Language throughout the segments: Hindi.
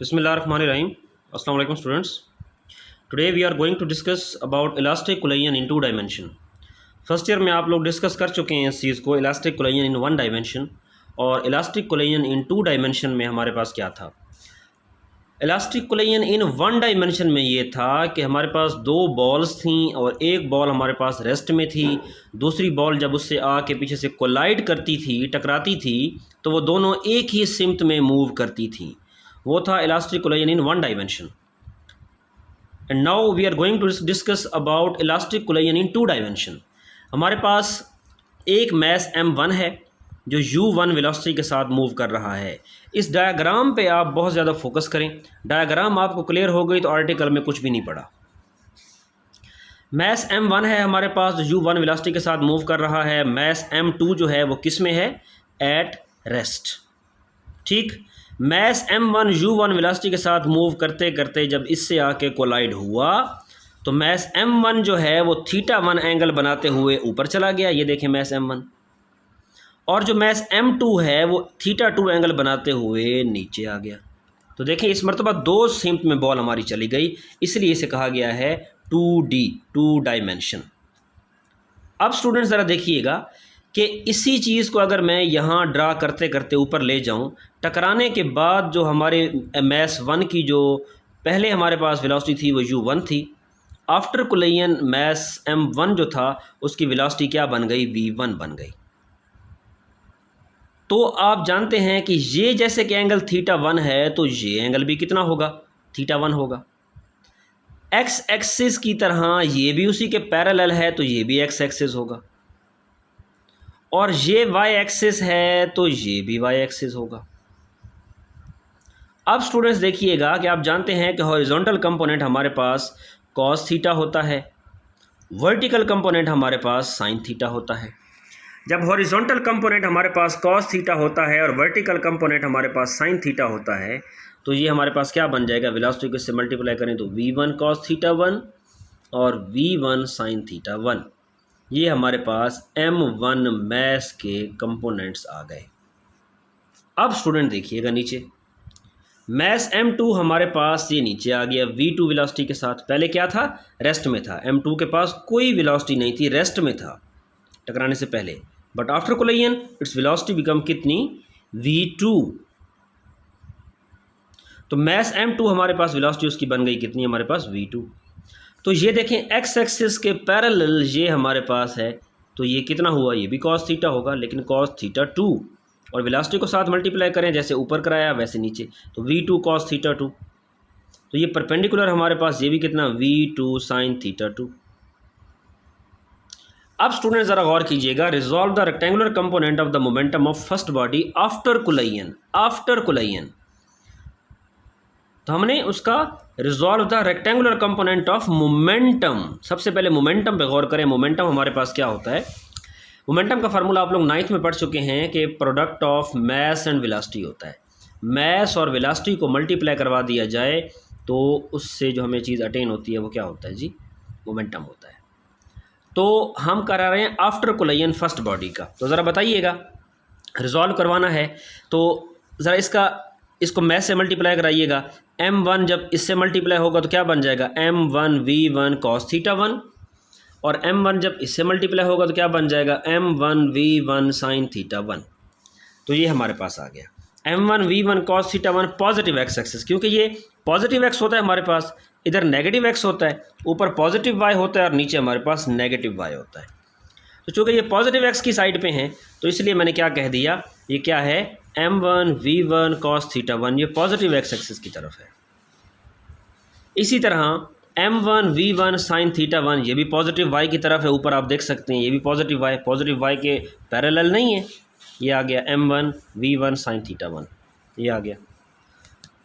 Bismillahirrahmanirrahim. Assalamu alaikum students. Today we are going to discuss about elastic collision in 2 dimension. First year में आप लोग डिस्कस कर चुके हैं इस चीज़ को, इलास्टिक कोलिजन इन 1 डायमेंशन और इलास्टिक कोलिजन इन 2 डायमेंशन में हमारे पास क्या था। इलास्टिक कोलिजन इन 1 डायमेंशन में ये था कि हमारे पास 2 बॉल्स थीं और एक बॉल हमारे पास रेस्ट में थी, दूसरी बॉल जब उससे आके पीछे से कोलाइड करती थी, टकराती थी, तो वो दोनों एक ही सिमत में मूव करती थी। वो था elastic collision in 1 dimension. And now we are going to discuss about elastic collision in 2 dimension. हमारे पास एक मैस m1 है जो u1 वेलोसिटी के साथ मूव कर रहा है। इस डायग्राम पे आप बहुत ज़्यादा फोकस करें। डायग्राम आपको क्लियर हो गई तो आर्टिकल में कुछ भी नहीं पड़ा। मैस m1 है हमारे पास जो u1 वेलोसिटी के साथ मूव कर रहा है। मैस m2 जो है वो किस में है? At rest. ठीक, मैस m1 u1 वेलोसिटी के साथ मूव करते करते जब इससे आके कोलाइड हुआ तो मैस m1 जो है वो θ1 एंगल बनाते हुए ऊपर चला गया। ये देखें मैस m1। और जो मैस m2 है वो θ2 एंगल बनाते हुए नीचे आ गया। तो देखें इस मरतबा 2 सिमत में बॉल हमारी चली गई, इसलिए इसे कहा गया है 2D 2 डायमेंशन। अब स्टूडेंट्स ज़रा देखिएगा कि इसी चीज़ को अगर मैं यहाँ ड्रा करते करते ऊपर ले जाऊँ, टकराने के बाद जो हमारे मैस 1 की जो पहले हमारे पास वेलोसिटी थी वो u1 थी। आफ्टर कोलिजन मैस m1 जो था उसकी वेलोसिटी क्या बन गई? v1 बन गई। तो आप जानते हैं कि ये जैसे कि एंगल θ1 है तो ये एंगल भी कितना होगा? θ1 होगा। x एक्सिस की तरह ये भी उसी के पैरेलल है तो ये भी x एक्सिस होगा, और ये y एक्सिस है तो ये भी y एक्सिस होगा। अब स्टूडेंट्स देखिएगा कि आप जानते हैं कि हॉरिजॉन्टल कंपोनेंट हमारे पास cos थीटा होता है, वर्टिकल कंपोनेंट हमारे पास sin थीटा होता है। जब हॉरिजॉन्टल कंपोनेंट हमारे पास cos थीटा होता है और वर्टिकल कंपोनेंट हमारे पास sin थीटा होता है तो ये हमारे पास क्या बन जाएगा? वेलोसिटी को इससे मल्टीप्लाई करें तो v1 cos θ1 और v1 sin θ1। ये हमारे पास m1 मैस के कंपोनेंट्स आ गए। अब स्टूडेंट देखिएगा नीचे, मैस m2 हमारे पास ये नीचे आ गया v2 वेलोसिटी के साथ। पहले क्या था? रेस्ट में था। m2 के पास कोई वेलोसिटी नहीं थी, रेस्ट में था टकराने से पहले। But after collision its velocity become कितनी? v2। तो मैस m2 हमारे पास वेलोसिटी उसकी बन गई कितनी? हमारे पास v2। तो ये देखें x एक्सिस के पैरेलल ये हमारे पास है तो ये कितना हुआ? ये भी cos थीटा होगा, लेकिन cos θ2, और वेलोसिटी को साथ मल्टीप्लाई करें जैसे ऊपर कराया वैसे नीचे, तो v2 cos θ2। तो ये परपेंडिकुलर हमारे पास ये भी कितना? v2 sin θ2। अब स्टूडेंट ज़रा गौर कीजिएगा, resolve the rectangular component of the momentum of first body after collision. After collision तो हमने उसका resolve the rectangular component of momentum. सबसे पहले मोमेंटम पे गौर करें। मोमेंटम हमारे पास क्या होता है? मोमेंटम का फार्मूला आप लोग 9th में पढ़ चुके हैं कि product of mass and velocity होता है। मैस और वेलोसिटी को मल्टीप्लाई करवा दिया जाए तो उससे जो हमें चीज़ अटेन होती है वो क्या होता है जी? मोमेंटम होता है। तो हम करा रहे हैं आफ्टर कोलिजन फर्स्ट बॉडी का। तो ज़रा बताइएगा, रिजॉल्व करवाना है तो ज़रा इसको मैस से मल्टीप्लाई कराइएगा। m1 जब इससे मल्टीप्लाई होगा तो क्या बन जाएगा? m1 v1 cos θ1, और m1 जब इससे मल्टीप्लाई होगा तो क्या बन जाएगा? m1 v1 sin θ1। तो ये हमारे पास आ गया m1 v1 cos θ1 positive x axis, क्योंकि ये पॉजिटिव x होता है हमारे पास, इधर नेगेटिव x होता है, ऊपर पॉजिटिव y होता है और नीचे हमारे पास नेगेटिव y होता है। तो चूँकि ये पॉजिटिव x की साइड पे हैं तो इसलिए मैंने क्या कह दिया, ये क्या है? m1 v1 cos θ1, ये पॉजिटिव x एक्सिस की तरफ है। इसी तरह m1 v1 sin θ1 ये भी पॉजिटिव y की तरफ है। ऊपर आप देख सकते हैं ये भी पॉजिटिव y के पैरेलल नहीं है। ये आ गया m1 v1 sin θ1, ये आ गया।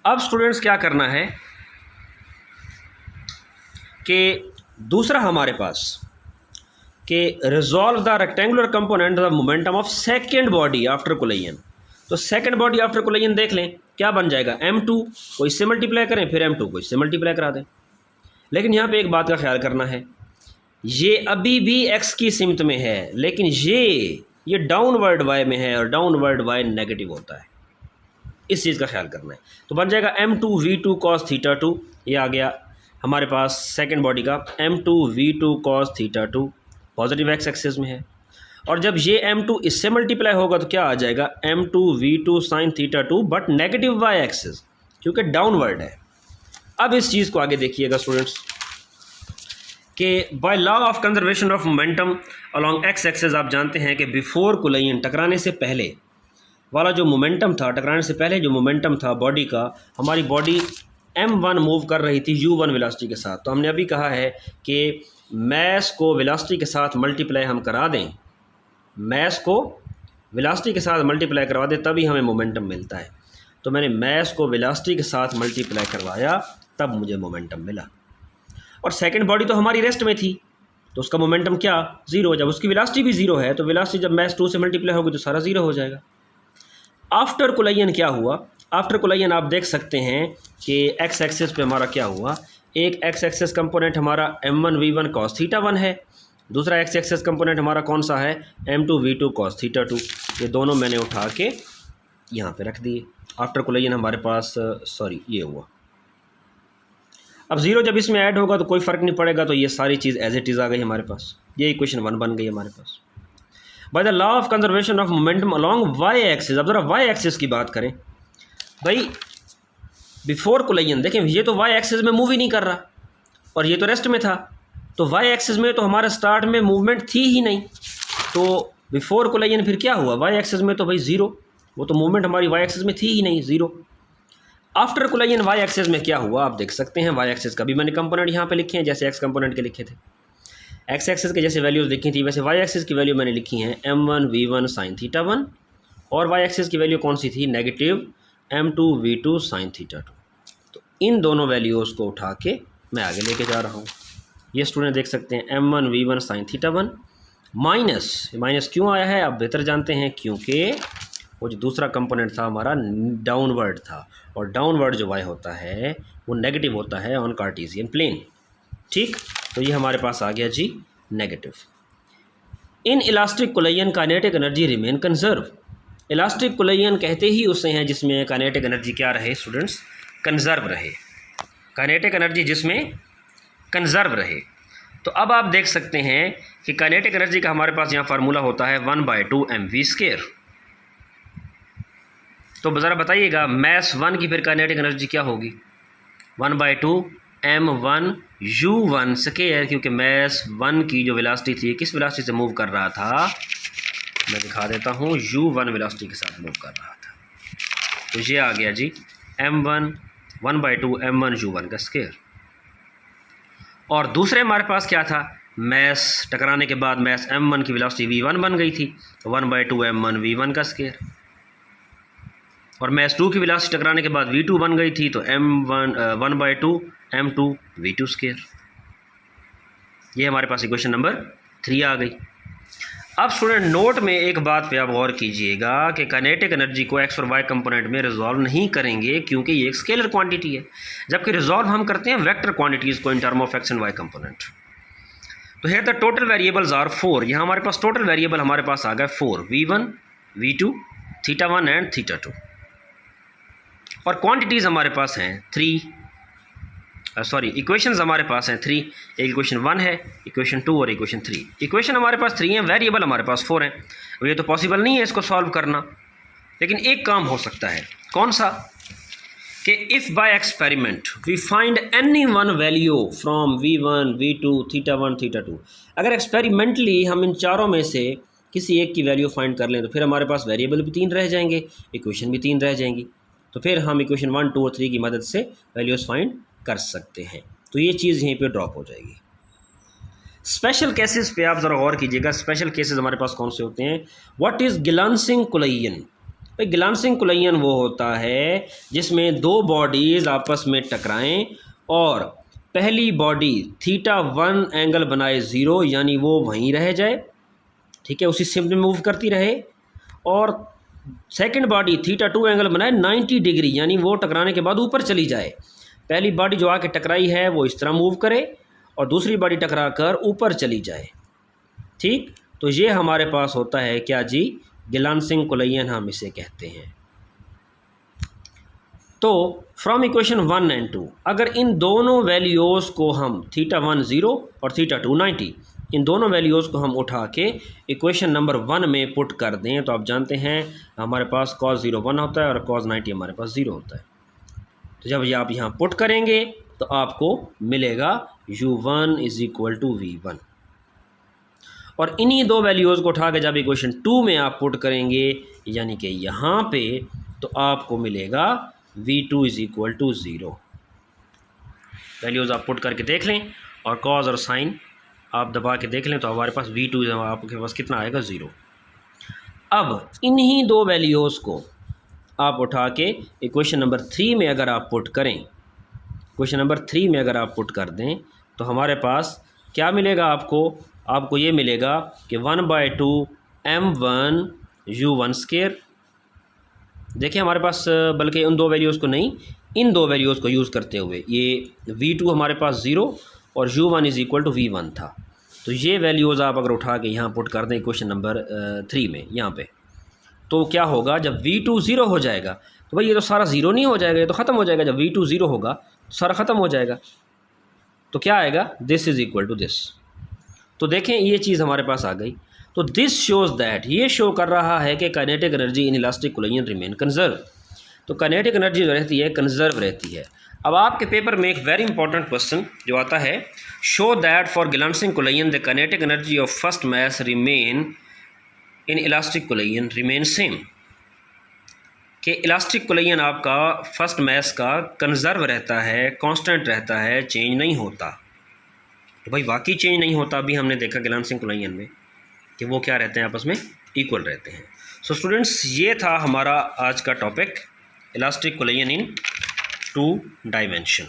अब स्टूडेंट्स क्या करना है कि दूसरा हमारे पास कि resolve the rectangular component of momentum of second body after collision. तो सेकेंड बॉडी आफ्टर कोलिजन देख लें क्या बन जाएगा? m2 को इससे मल्टीप्लाई करें, फिर m2 को इससे मल्टीप्लाई करा दें। लेकिन यहाँ पे एक बात का ख्याल करना है, ये अभी भी x की सिमत में है, लेकिन ये डाउनवर्ड y में है और डाउनवर्ड y नेगेटिव होता है। इस चीज़ का ख्याल करना है। तो बन जाएगा m2v2 cos थीटा 2, ये आ गया हमारे पास सेकंड बॉडी का m2v2 cos theta 2 positive x axis में है। और जब ये m2 इससे मल्टीप्लाई होगा तो क्या आ जाएगा m2v2 sin theta 2 but negative y axis, क्योंकि डाउनवर्ड है। अब इस चीज़ को आगे देखिएगा स्टूडेंट्स कि by law of conservation of momentum along x axis आप जानते हैं कि बिफोर कोलिजन, टकराने से पहले वाला जो मोमेंटम था, टकराने से पहले जो मोमेंटम था बॉडी का, हमारी बॉडी m1 मूव कर रही थी u1 वेलोसिटी के साथ। तो हमने अभी कहा है कि मैस को वेलोसिटी के साथ मल्टीप्लाई हम करा दें, मैस को वेलोसिटी के साथ मल्टीप्लाई करवा दें तभी हमें मोमेंटम मिलता है। तो मैंने मैस को वेलोसिटी के साथ मल्टीप्लाई करवाया तब मुझे मोमेंटम मिला। और सेकंड बॉडी तो हमारी रेस्ट में थी तो उसका मोमेंटम क्या, ज़ीरो। जब उसकी वेलोसिटी भी ज़ीरो है तो वेलोसिटी जब मैस 2 से मल्टीप्लाई होगी तो सारा ज़ीरो हो जाएगा। आफ्टर कोलिजन क्या हुआ, आफ्टर कोलिजन आप देख सकते हैं कि एक्स एक्सिस पे हमारा क्या हुआ, एक एक्स एक्सिस कंपोनेंट हमारा m1v1 cos थीटा 1 है, दूसरा एक्स एक्सिस कंपोनेंट हमारा कौन सा है m2v2 cos थीटा 2। ये दोनों मैंने उठा के यहाँ पे रख दिए। आफ्टर कोलिजन हमारे पास ये हुआ। अब ज़ीरो जब इसमें ऐड होगा तो कोई फ़र्क नहीं पड़ेगा, तो ये सारी चीज़ एज इट इज़ आ गई हमारे पास। ये इक्वेशन 1 बन गई हमारे पास by the law of conservation of momentum along y axis. अब ज़रा वाई एक्सिस की बात करें भाई, बिफोर कोलिजन देखें ये तो वाई एक्सिस में मूव ही नहीं कर रहा और ये तो रेस्ट में था, तो वाई एक्सिस में तो हमारा स्टार्ट में मूवमेंट थी ही नहीं। तो बिफोर कोलिजन फिर क्या हुआ, वाई एक्सिस में तो भाई ज़ीरो, वो तो मूवमेंट हमारी वाई एक्सिस में थी ही नहीं, zero. After collision y axis में क्या हुआ आप देख सकते हैं। वाई एक्सिस का भी मैंने कंपोनेंट यहाँ पे लिखे हैं जैसे एक्स कंपोनेंट के लिखे थे, एक्स एक्सिस के जैसे वैल्यूज़ लिखी थी वैसे वाई एक्सिस की वैल्यू मैंने लिखी हैं m1v1 sin थीटा 1 और वाई एक्सिस की वैल्यू कौन सी थी, नेगेटिव m2v2 sin थीटा 2। तो इन दोनों वैल्यूज़ को उठा के मैं आगे लेके जा रहा हूँ। ये स्टूडेंट देख सकते हैं m1v1 sin थीटा 1 माइनस क्यों आया है आप बेहतर जानते हैं, क्योंकि वो जो दूसरा कंपोनेंट था हमारा डाउनवर्ड था और डाउनवर्ड जो वाई होता है वो नेगेटिव होता है ऑन कार्टेशियन प्लेन। ठीक, तो ये हमारे पास आ गया g negative. In elastic collision kinetic energy remain conserve. Elastic collision कहते ही उसे हैं जिसमें काइनेटिक एनर्जी क्या रहे स्टूडेंट्स, कंजर्व रहे, काइनेटिक एनर्जी जिसमें कंजर्व रहे। तो अब आप देख सकते हैं कि काइनेटिक एनर्जी का हमारे पास यहाँ फार्मूला होता है 1/2 mv²। तो ज़रा बताइएगा मैस 1 की फिर काइनेटिक एनर्जी क्या होगी, 1/2 m1 u1 स्क्वायर, क्योंकि मैस 1 की जो वेलोसिटी थी किस वेलोसिटी से मूव कर रहा था, मैं दिखा देता हूँ, u1 वेलोसिटी के साथ मूव कर रहा था। तो ये आ गया जी m1 1/2 m1 u1 का स्क्वायर। और दूसरे हमारे पास क्या था, मैस टकराने के बाद मैस m1 की वेलोसिटी v1 बन गई थी, तो 1/2 m1 v1 का स्क्वायर। और मैस 2 की वेलोसिटी टकराने के बाद v2 बन गई थी, तो 1/2 m2 v2 स्क्वायर। ये हमारे पास इक्वेशन नंबर 3 आ गई। अब स्टूडेंट नोट में एक बात पे आप गौर कीजिएगा कि काइनेटिक एनर्जी को एक्स और वाई कंपोनेंट में रिजॉल्व नहीं करेंगे क्योंकि ये एक स्केलर क्वांटिटी है, जबकि रिजॉल्व हम करते हैं वेक्टर क्वांटिटीज़ को in term of x and y component. तो here the total variables are 4। यहाँ हमारे पास टोटल वेरिएबल हमारे पास आ गए 4, v1 v2 theta 1 and theta 2। और क्वांटिटीज़ हमारे पास हैं 3, इक्वेशंस हमारे पास हैं 3। एक इक्वेशन 1 है, इक्वेशन 2 और इक्वेशन 3। इक्वेशन हमारे पास 3 हैं, वेरिएबल हमारे पास 4 हैं। ये तो पॉसिबल नहीं है इसको सॉल्व करना, लेकिन एक काम हो सकता है, कौन सा, कि if by experiment we find any one value from v1 v2 theta 1 theta 2, अगर एक्सपेरिमेंटली हम इन चारों में से किसी एक की वैल्यू फाइंड कर लें तो फिर हमारे पास वेरिएबल भी 3 रह जाएंगे, इक्वेशन भी 3 रह जाएंगी। तो फिर हम इक्वेशन 1, 2 और 3 की मदद से वैल्यूज़ फाइंड कर सकते हैं। तो ये चीज़ यहीं पे ड्रॉप हो जाएगी। स्पेशल केसेस पे आप ज़रा गौर कीजिएगा। स्पेशल केसेस हमारे पास कौन से होते हैं, व्हाट इज़ गिलांसिंग कोलिजन। भाई गिलांसिंग कोलिजन वो होता है जिसमें दो बॉडीज़ आपस में टकराएं और पहली बॉडी थीटा 1 एंगल बनाए 0, यानी वो वहीं रह जाए, ठीक है, उसी सिम्पल में मूव करती रहे, और सेकंड बॉडी थीटा 2 एंगल बनाए 90 डिग्री, यानी वो टकराने के बाद ऊपर चली जाए। पहली बॉडी जो आके टकराई है वो इस तरह मूव करे और दूसरी बॉडी टकरा कर ऊपर चली जाए। ठीक, तो ये हमारे पास होता है क्या जी, गिलांसिंग कोलिजन हम इसे कहते हैं। तो फ्रॉम इक्वेशन 1 एंड 2 अगर इन दोनों वैल्यूज़ को हम θ1 0 और θ2 90 इन दोनों वैल्यूज़ को हम उठा के इक्वेशन नंबर 1 में पुट कर दें तो आप जानते हैं हमारे पास cos 0 1 होता है और cos 90 हमारे पास 0 होता है। तो जब ये आप यहाँ पुट करेंगे तो आपको मिलेगा u1 = v1 और इन्हीं दो वैल्यूज़ को उठा के जब इक्वेशन 2 में आप पुट करेंगे यानी कि यहाँ पे तो आपको मिलेगा v2 = 0। वैल्यूज़ आप पुट करके देख लें और कॉज और साइन आप दबा के देख लें तो हमारे पास v2 आपके पास कितना आएगा 0। अब इन्हीं दो वैल्यूज़ को आप उठा के इक्वेशन नंबर 3 में अगर आप पुट करें, इक्वेशन नंबर 3 में अगर आप पुट कर दें तो हमारे पास क्या मिलेगा आपको ये मिलेगा कि 1/2 m1 u1²। देखिए हमारे पास बल्कि उन दो वैल्यूज़ को नहीं, इन दो वैल्यूज़ को यूज़ करते हुए ये v2 हमारे पास 0 और u1 = v1 था। तो ये वैल्यूज़ आप अगर उठा के यहाँ पुट कर दें क्वेश्चन नंबर 3 में यहाँ पे तो क्या होगा, जब v2 0 हो जाएगा तो भाई ये तो सारा ज़ीरो नहीं हो जाएगा, ये तो ख़त्म हो जाएगा। जब v2 0 होगा तो सारा ख़त्म हो जाएगा। तो क्या आएगा, दिस = दिस। तो देखें ये चीज़ हमारे पास आ गई। तो दिस शोज़ दैट, ये शो कर रहा है कि kinetic energy in elastic collision remain conserve. तो काइनेटिक एनर्जी जो रहती है कंजर्व रहती है। अब आपके पेपर में एक वेरी इंपॉर्टेंट क्वेश्चन जो आता है, show that for glancing collision the kinetic energy of first mass remain in elastic collision remain same. कि इलास्टिक कोलिजन आपका फर्स्ट मास का कंजर्व रहता है, कांस्टेंट रहता है, चेंज नहीं होता। तो भाई वाकई चेंज नहीं होता। अभी हमने देखा ग्लांसिंग कोलिजन में कि वो क्या रहते हैं, आपस में इक्वल रहते हैं। सो स्टूडेंट्स ये था हमारा आज का topic, elastic collision in 2 dimension.